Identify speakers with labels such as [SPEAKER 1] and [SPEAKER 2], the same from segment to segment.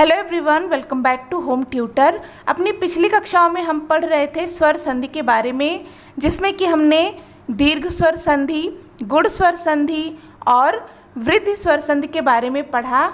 [SPEAKER 1] Hello everyone, welcome back to Home Tutor. अपनी पिछली कक्षाओं में हम पढ़ रहे थे स्वर संधि के बारे में, जिसमें कि हमने दीर्घ स्वर संधि, गुण स्वर संधि और वृद्धि स्वर संधि के बारे में पढ़ा।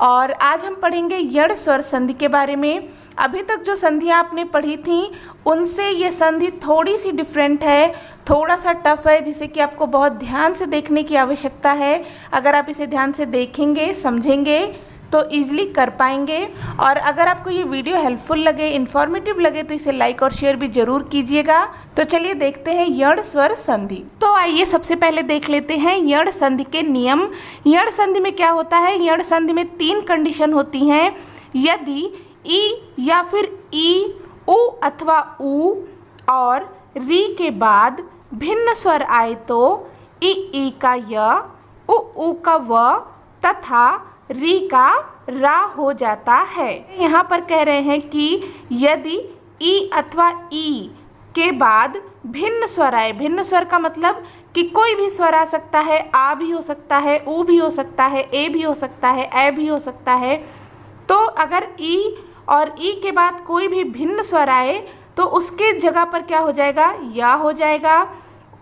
[SPEAKER 1] और आज हम पढ़ेंगे यण स्वर संधि के बारे में। अभी तक जो संधियाँ आपने पढ़ी थी उनसे ये संधि थोड़ी सी डिफरेंट है, थोड़ा सा टफ है, जिसे कि आपको बहुत ध्यान से देखने की आवश्यकता है। अगर आप इसे ध्यान से देखेंगे, समझेंगे तो ईजिली कर पाएंगे। और अगर आपको ये वीडियो हेल्पफुल लगे, इन्फॉर्मेटिव लगे तो इसे लाइक और शेयर भी जरूर कीजिएगा। तो चलिए देखते हैं यण स्वर संधि। तो आइए सबसे पहले देख लेते हैं यण संधि के नियम। यण संधि में क्या होता है? यण संधि में 3 कंडीशन होती हैं। यदि ई या फिर ई, उ अथवा उ और री के बाद भिन्न स्वर आए तो ई का य, उ का व तथा री का रा हो जाता है। यहाँ पर कह रहे हैं कि यदि ई अथवा ई के बाद भिन्न स्वर आए, भिन्न स्वर का मतलब कि कोई भी स्वर आ सकता है, आ भी हो सकता है, उ भी हो सकता है, ए भी हो सकता है, ए भी हो सकता है। तो अगर ई और ई के बाद कोई भी भिन्न स्वर आए तो उसके जगह पर क्या हो जाएगा? या हो जाएगा।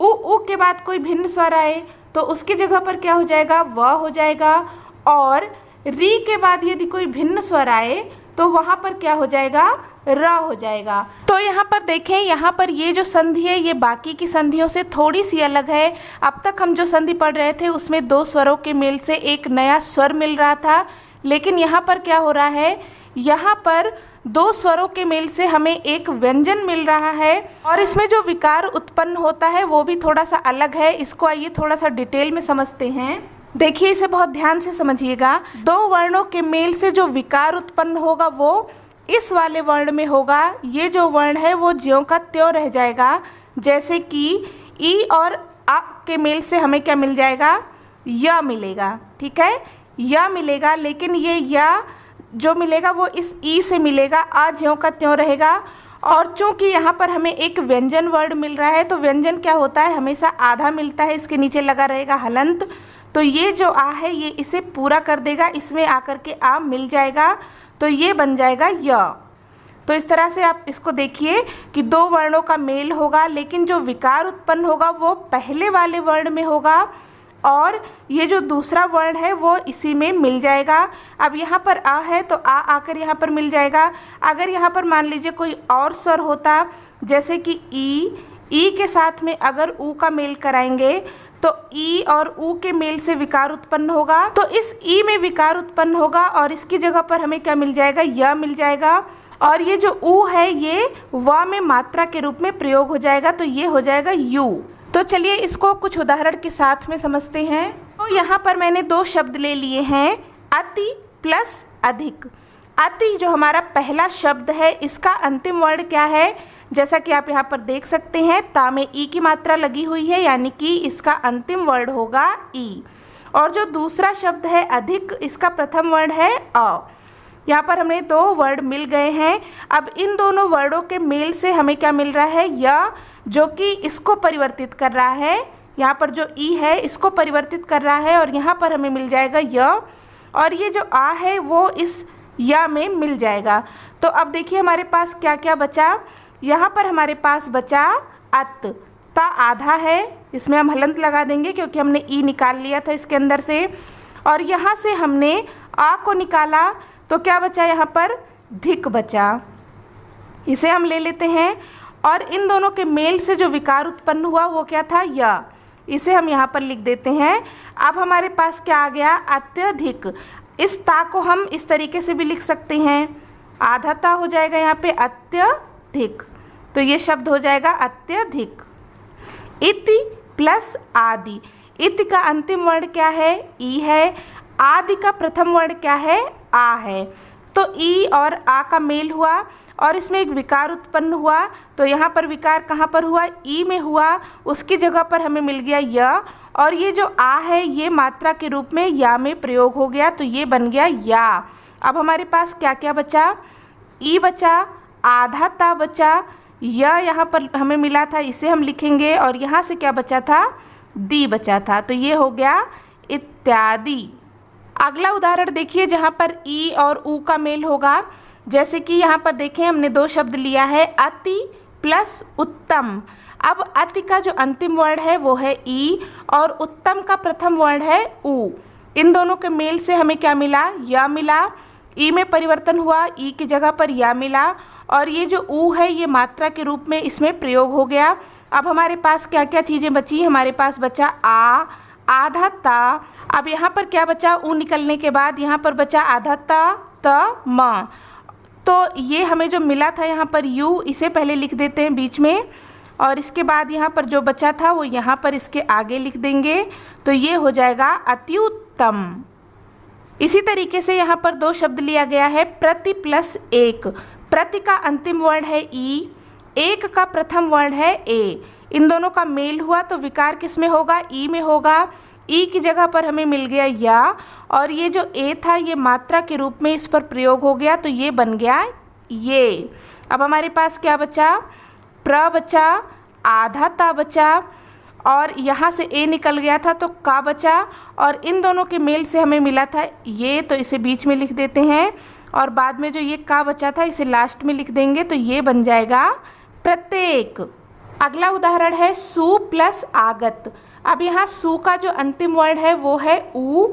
[SPEAKER 1] उ के बाद कोई भिन्न स्वर आए तो उसकी जगह पर क्या हो जाएगा? व हो जाएगा। और री के बाद यदि कोई भिन्न स्वर आए तो वहाँ पर क्या हो जाएगा? र हो जाएगा। तो यहाँ पर देखें, यहाँ पर ये जो संधि है ये बाकी की संधियों से थोड़ी सी अलग है। अब तक हम जो संधि पढ़ रहे थे उसमें 2 स्वरों के मेल से एक नया स्वर मिल रहा था, लेकिन यहाँ पर क्या हो रहा है? यहाँ पर 2 स्वरों के मेल से हमें एक व्यंजन मिल रहा है और इसमें जो विकार उत्पन्न होता है वो भी थोड़ा सा अलग है। इसको आइए थोड़ा सा डिटेल में समझते हैं। देखिए, इसे बहुत ध्यान से समझिएगा। 2 वर्णों के मेल से जो विकार उत्पन्न होगा वो इस वाले वर्ण में होगा। ये जो वर्ण है वो ज्यों का त्यों रह जाएगा। जैसे कि ई और आ के मेल से हमें क्या मिल जाएगा? य मिलेगा। ठीक है, य मिलेगा, लेकिन ये या जो मिलेगा वो इस ई से मिलेगा, आ ज्यों का त्यों रहेगा। और चूंकि यहाँ पर हमें एक व्यंजन वर्ड मिल रहा है तो व्यंजन क्या होता है? हमेशा आधा मिलता है, इसके नीचे लगा रहेगा हलंत। तो ये जो आ है ये इसे पूरा कर देगा, इसमें आकर के आ मिल जाएगा, तो ये बन जाएगा य। तो इस तरह से आप इसको देखिए कि 2 वर्णों का मेल होगा, लेकिन जो विकार उत्पन्न होगा वो पहले वाले वर्ण में होगा और ये जो दूसरा वर्ण है वो इसी में मिल जाएगा। अब यहाँ पर आ है तो आ आकर यहाँ पर मिल जाएगा। अगर यहाँ पर मान लीजिए कोई और स्वर होता, जैसे कि ई के साथ में अगर उ का मेल कराएंगे तो ई और उ के मेल से विकार उत्पन्न होगा, तो इस ई में विकार उत्पन्न होगा और इसकी जगह पर हमें क्या मिल जाएगा? य मिल जाएगा। और ये जो उ है ये व में मात्रा के रूप में प्रयोग हो जाएगा, तो ये हो जाएगा यू। तो चलिए इसको कुछ उदाहरण के साथ में समझते हैं। तो यहाँ पर मैंने 2 शब्द ले लिए हैं, अति प्लस अधिक। अति जो हमारा पहला शब्द है, इसका अंतिम वर्ण क्या है? जैसा कि आप यहाँ पर देख सकते हैं, ता में ई की मात्रा लगी हुई है, यानी कि इसका अंतिम वर्ण होगा ई। और जो दूसरा शब्द है अधिक, इसका प्रथम वर्ण है अ। यहाँ पर हमें 2 वर्ण मिल गए हैं। अब इन दोनों वर्णों के मेल से हमें क्या मिल रहा है? य, जो कि इसको परिवर्तित कर रहा है। यहाँ पर जो ई है इसको परिवर्तित कर रहा है और यहाँ पर हमें मिल जाएगा य। और ये जो आ है वो इस या में मिल जाएगा। तो अब देखिए हमारे पास क्या क्या बचा। यहाँ पर हमारे पास बचा अत, ता आधा है, इसमें हम हलंत लगा देंगे क्योंकि हमने ई निकाल लिया था इसके अंदर से। और यहाँ से हमने आ को निकाला तो क्या बचा? यहाँ पर धिक बचा, इसे हम ले लेते हैं। और इन दोनों के मेल से जो विकार उत्पन्न हुआ वो क्या था? य। इसे हम यहाँ पर लिख देते हैं। अब हमारे पास क्या आ गया? अत्यधिक। इस ता को हम इस तरीके से भी लिख सकते हैं, आधा ता हो जाएगा यहाँ पे अत्यधिक, तो ये शब्द हो जाएगा अत्यधिक। इति प्लस आदि। इति का अंतिम वर्ण क्या है? ई है। आदि का प्रथम वर्ण क्या है? आ है। तो ई और आ का मेल हुआ और इसमें एक विकार उत्पन्न हुआ, तो यहाँ पर विकार कहाँ पर हुआ? ई में हुआ, उसकी जगह पर हमें मिल गया य। और ये जो आ है ये मात्रा के रूप में या में प्रयोग हो गया, तो ये बन गया या। अब हमारे पास क्या क्या बचा? ई बचा, आधा ता बचा, य यहाँ पर हमें मिला था, इसे हम लिखेंगे। और यहाँ से क्या बचा था? दी बचा था, तो ये हो गया इत्यादि। अगला उदाहरण देखिए जहाँ पर ई और ऊ का मेल होगा। जैसे कि यहाँ पर देखें हमने दो शब्द लिया है अति प्लस उत्तम। अब अति का जो अंतिम वर्ण है वो है ई और उत्तम का प्रथम वर्ण है ऊ। इन दोनों के मेल से हमें क्या मिला, या मिला। ई में परिवर्तन हुआ, ई की जगह पर या मिला और ये जो ऊ है ये मात्रा के रूप में इसमें प्रयोग हो गया। अब हमारे पास क्या क्या चीज़ें बची, हमारे पास बचा आ, आधा ता। अब यहाँ पर क्या बचा, ऊ निकलने के बाद यहाँ पर बचा आधा ता, त, म। तो ये हमें जो मिला था यहाँ पर यू, इसे पहले लिख देते हैं बीच में और इसके बाद यहाँ पर जो बचा था वो यहाँ पर इसके आगे लिख देंगे। तो ये हो जाएगा अति उत्तम। इसी तरीके से यहाँ पर दो शब्द लिया गया है प्रति प्लस एक। प्रति का अंतिम वर्ण है ई, एक का प्रथम वर्ण है ए। इन दोनों का मेल हुआ तो विकार किस में होगा, ई में होगा। ई की जगह पर हमें मिल गया या और ये जो ए था ये मात्रा के रूप में इस पर प्रयोग हो गया तो ये बन गया ये। अब हमारे पास क्या बचा, प्र बचा, आधा ता बचा और यहाँ से ए निकल गया था तो का बचा और इन दोनों के मेल से हमें मिला था ये, तो इसे बीच में लिख देते हैं और बाद में जो ये का बचा था इसे लास्ट में लिख देंगे तो ये बन जाएगा प्रत्येक। अगला उदाहरण है सु प्लस आगत। अब यहाँ सु का जो अंतिम वर्ण है वो है ऊ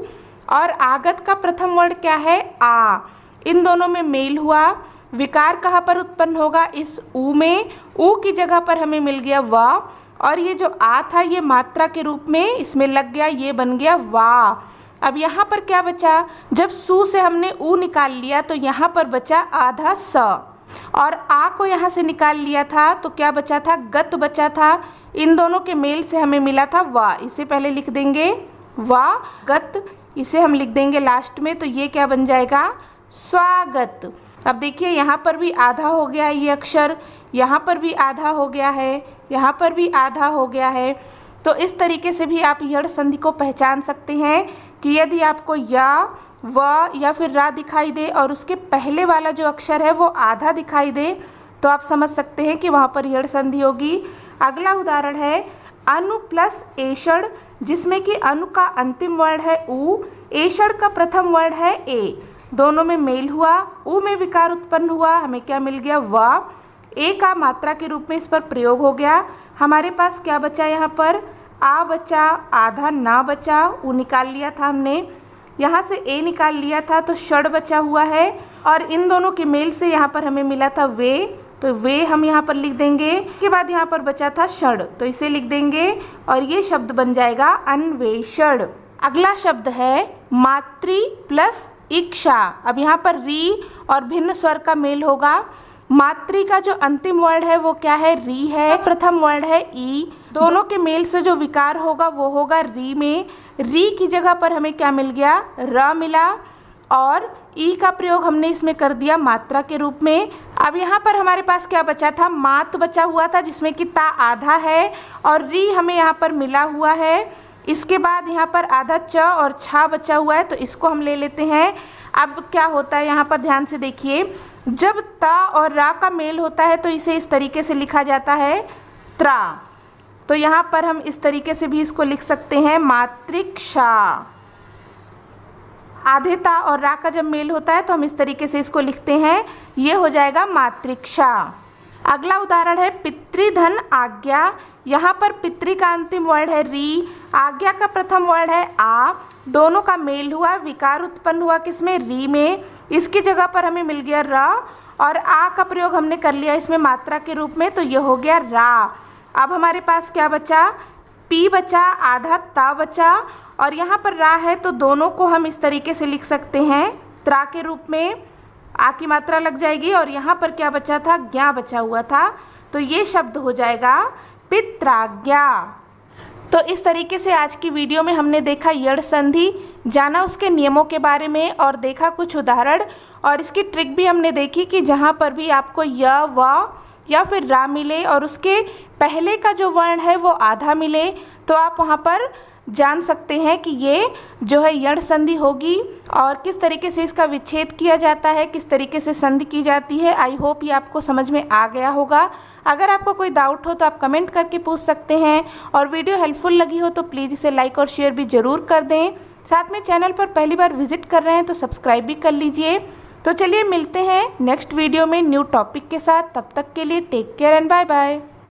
[SPEAKER 1] और आगत का प्रथम वर्ण क्या है, आ। इन दोनों में मेल हुआ, विकार कहाँ पर उत्पन्न होगा, इस ऊ में। ऊ की जगह पर हमें मिल गया व और ये जो आ था ये मात्रा के रूप में इसमें लग गया, ये बन गया वा। अब यहाँ पर क्या बचा, जब सु से हमने ऊ निकाल लिया तो यहाँ पर बचा आधा स और आ को यहाँ से निकाल लिया था तो क्या बचा था, गत बचा था। इन दोनों के मेल से हमें मिला था वा, इसे पहले लिख देंगे वा गत, इसे हम लिख देंगे लास्ट में तो ये क्या बन जाएगा, स्वागत। अब देखिए यहाँ पर भी आधा हो गया है ये अक्षर, यहाँ पर भी आधा हो गया है, यहाँ पर भी आधा हो गया है। तो इस तरीके से भी आप यड़ संधि को पहचान सकते हैं कि यदि आपको या, व या फिर रा दिखाई दे और उसके पहले वाला जो अक्षर है वो आधा दिखाई दे तो आप समझ सकते हैं कि वहाँ पर यड़ संधि होगी। अगला उदाहरण है अनु प्लस एषण, जिसमें कि अनु का अंतिम वर्ण है ऊ, एषण का प्रथम वर्ण है ए। दोनों में मेल हुआ, ऊ में विकार उत्पन्न हुआ, हमें क्या मिल गया व। ए का मात्रा के रूप में इस पर प्रयोग हो गया। हमारे पास क्या बचा, यहाँ पर आ बचा, आधा ना बचा, ऊ निकाल लिया था हमने, यहाँ से ए निकाल लिया था तो षड बचा हुआ है और इन दोनों के मेल से यहाँ पर हमें मिला था वे, तो वे हम यहाँ पर लिख देंगे। इसके बाद यहाँ पर बचा था षड तो इसे लिख देंगे और ये शब्द बन जाएगा अन्वेषण। अगला शब्द है मातृ प्लस इक्षा। अब यहाँ पर री और भिन्न स्वर का मेल होगा। मातृ का जो अंतिम वर्ण है वो क्या है, री है, प्रथम वर्ण है ई। दोनों के मेल से जो विकार होगा वो होगा री में। री की जगह पर हमें क्या मिल गया, र मिला और ई का प्रयोग हमने इसमें कर दिया मात्रा के रूप में। अब यहाँ पर हमारे पास क्या बचा था, मात बचा हुआ था जिसमें कि ता आधा है और री हमें यहाँ पर मिला हुआ है। इसके बाद यहाँ पर आधा च और छा बचा हुआ है तो इसको हम ले लेते हैं। अब क्या होता है यहाँ पर ध्यान से देखिए, जब ता और रा का मेल होता है तो इसे इस तरीके से लिखा जाता है त्रा। तो यहाँ पर हम इस तरीके से भी इसको लिख सकते हैं मातृक्षा। आधे ता और रा का जब मेल होता है तो हम इस तरीके से इसको लिखते हैं, ये हो जाएगा मातृक्षा। अगला उदाहरण है पितृधन आज्ञा। यहाँ पर पितृ का अंतिम वर्ण है री, आज्ञा का प्रथम वर्ण है आ। दोनों का मेल हुआ, विकार उत्पन्न हुआ किसमें, री में। इसकी जगह पर हमें मिल गया र और आ का प्रयोग हमने कर लिया इसमें मात्रा के रूप में तो ये हो गया रा। अब हमारे पास क्या बचा, पी बचा, आधा ता बचा और यहाँ पर रा है तो दोनों को हम इस तरीके से लिख सकते हैं त्रा के रूप में, आ की मात्रा लग जाएगी और यहाँ पर क्या बचा था, ज्ञा बचा हुआ था तो ये शब्द हो जाएगा पित्राज्ञा। तो इस तरीके से आज की वीडियो में हमने देखा यड़ संधि, जाना उसके नियमों के बारे में और देखा कुछ उदाहरण और इसकी ट्रिक भी हमने देखी कि जहाँ पर भी आपको य, व या फिर रा मिले और उसके पहले का जो वर्ण है वो आधा मिले तो आप वहाँ पर जान सकते हैं कि ये जो है यड़ संधि होगी और किस तरीके से इसका विच्छेद किया जाता है, किस तरीके से संधि की जाती है। आई होप ये आपको समझ में आ गया होगा। अगर आपको कोई डाउट हो तो आप कमेंट करके पूछ सकते हैं और वीडियो हेल्पफुल लगी हो तो प्लीज़ इसे लाइक और शेयर भी ज़रूर कर दें। साथ में चैनल पर पहली बार विजिट कर रहे हैं तो सब्सक्राइब भी कर लीजिए। तो चलिए मिलते हैं नेक्स्ट वीडियो में न्यू टॉपिक के साथ। तब तक के लिए take care and bye bye.